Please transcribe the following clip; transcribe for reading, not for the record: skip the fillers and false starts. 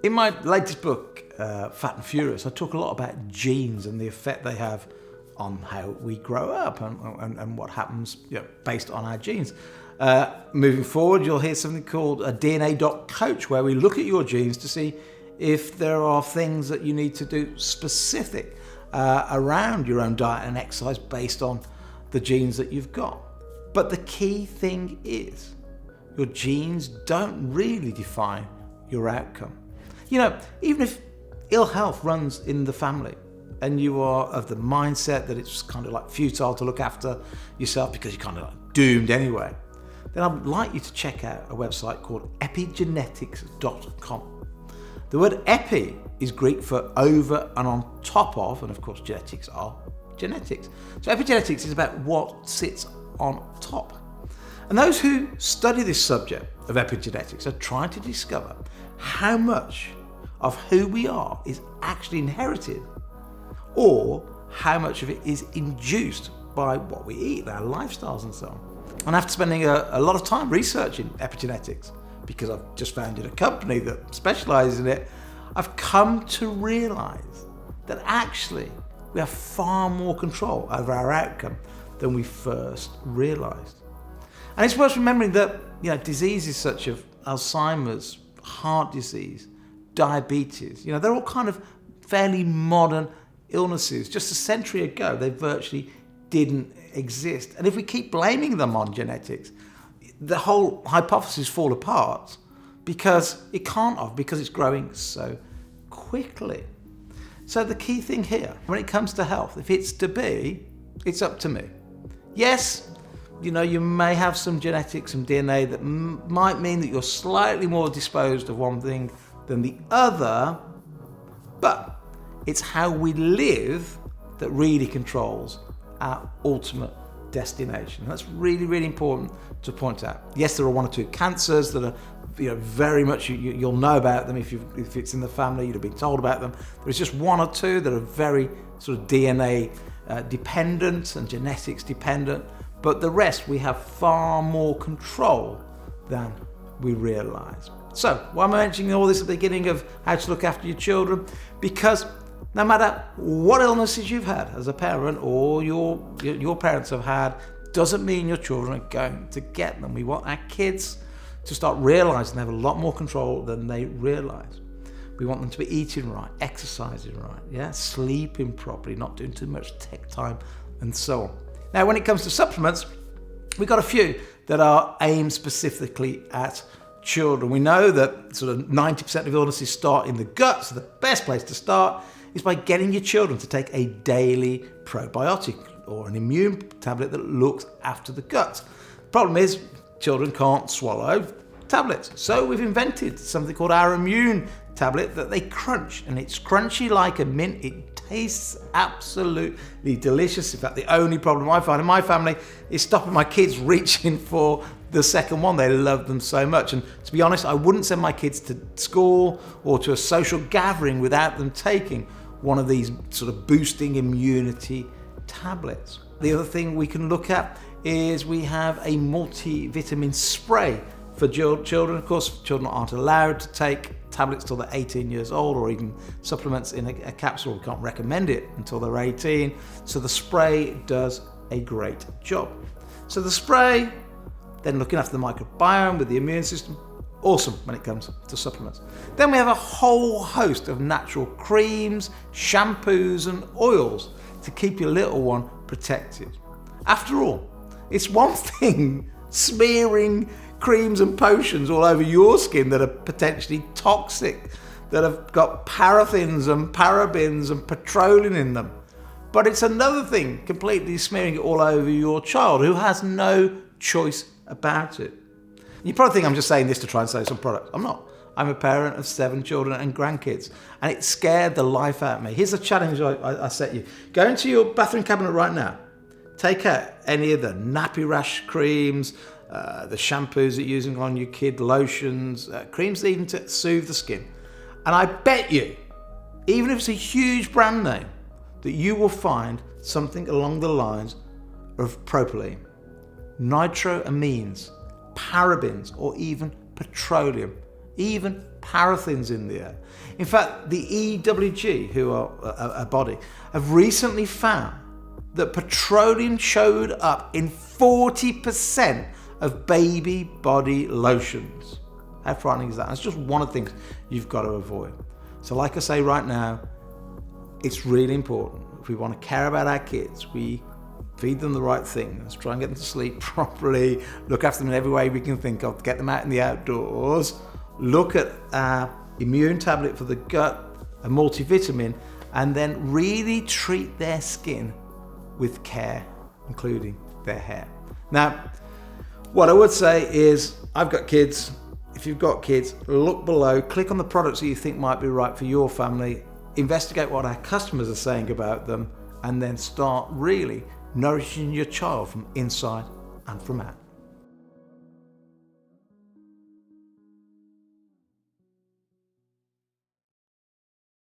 In my latest book, Fat and Furious, I talk a lot about genes and the effect they have on how we grow up and what happens based on our genes. Moving forward, you'll hear something called a DNA.coach, where we look at your genes to see if there are things that you need to do specific around your own diet and exercise based on the genes that you've got. But the key thing is, your genes don't really define your outcome. Even if ill health runs in the family and you are of the mindset that it's kind of like futile to look after yourself because you're kind of like doomed anyway, then I'd like you to check out a website called epigenetics.com. The word epi is Greek for over and on top of, and of course genetics are genetics. So epigenetics is about what sits on top. And those who study this subject of epigenetics are trying to discover how much of who we are is actually inherited, or how much of it is induced by what we eat, our lifestyles and so on. And after spending a lot of time researching epigenetics, because I've just founded a company that specializes in it, I've come to realize that actually we have far more control over our outcome than we first realized. And it's worth remembering that diseases such as Alzheimer's, heart disease, diabetes, they're all kind of fairly modern illnesses. Just a century ago, they virtually didn't exist. And if we keep blaming them on genetics, the whole hypothesis fall apart because it can't have, because it's growing so quickly. So the key thing here, when it comes to health, if it's to be, it's up to me. Yes, you may have some genetics, some DNA that might mean that you're slightly more disposed of one thing than the other, but it's how we live that really controls our ultimate destination. That's really, really important to point out. Yes, there are one or two cancers that are very much, you'll know about them if it's in the family, you'd have been told about them. There's just one or two that are very sort of DNA dependent and genetics dependent, but the rest we have far more control than we realize. So why am I mentioning all this at the beginning of how to look after your children? Because no matter what illnesses you've had as a parent or your parents have had, doesn't mean your children are going to get them. We want our kids to start realizing they have a lot more control than they realize. We want them to be eating right, exercising right, sleeping properly, not doing too much tech time, and so on. Now, when it comes to supplements, we've got a few that are aimed specifically at children. We know that sort of 90% of illnesses start in the gut, so the best place to start is by getting your children to take a daily probiotic or an immune tablet that looks after the gut. The problem is children can't swallow tablets, so we've invented something called our immune tablet that they crunch, and it's crunchy like a mint. It tastes absolutely delicious. In fact, the only problem I find in my family is stopping my kids reaching for the second one. They love them so much, and to be honest, I wouldn't send my kids to school or to a social gathering without them taking one of these sort of boosting immunity tablets. The other thing we can look at is we have a multivitamin spray for children. Of course, children aren't allowed to take tablets till they're 18 years old, or even supplements in a capsule. We can't recommend it until they're 18. So the spray does a great job. So the spray, then looking after the microbiome with the immune system, awesome when it comes to supplements. Then we have a whole host of natural creams, shampoos and oils to keep your little one protected. After all, it's one thing smearing creams and potions all over your skin that are potentially toxic, that have got paraffins and parabens and petroleum in them. But it's another thing completely smearing it all over your child who has no choice about it. You probably think I'm just saying this to try and sell some products. I'm not. I'm a parent of 7 children and grandkids, and it scared the life out of me. Here's a challenge I set you. Go into your bathroom cabinet right now. Take out any of the nappy rash creams, the shampoos that you're using on your kid, lotions, creams even to soothe the skin. And I bet you, even if it's a huge brand name, that you will find something along the lines of propylene, nitroamines, parabens, or even petroleum, even paraffins in the air. In fact, the EWG, who are a body, have recently found that petroleum showed up in 40% of baby body lotions. How frightening is that? That's just one of the things you've got to avoid. So like I say right now, it's really important. If we want to care about our kids, we feed them the right things, try and get them to sleep properly, look after them in every way we can think of, get them out in the outdoors, look at our immune tablet for the gut, a multivitamin, and then really treat their skin with care, including their hair. Now, what I would say is, I've got kids. If you've got kids, look below, click on the products that you think might be right for your family, investigate what our customers are saying about them, and then start really nourishing your child from inside and from out.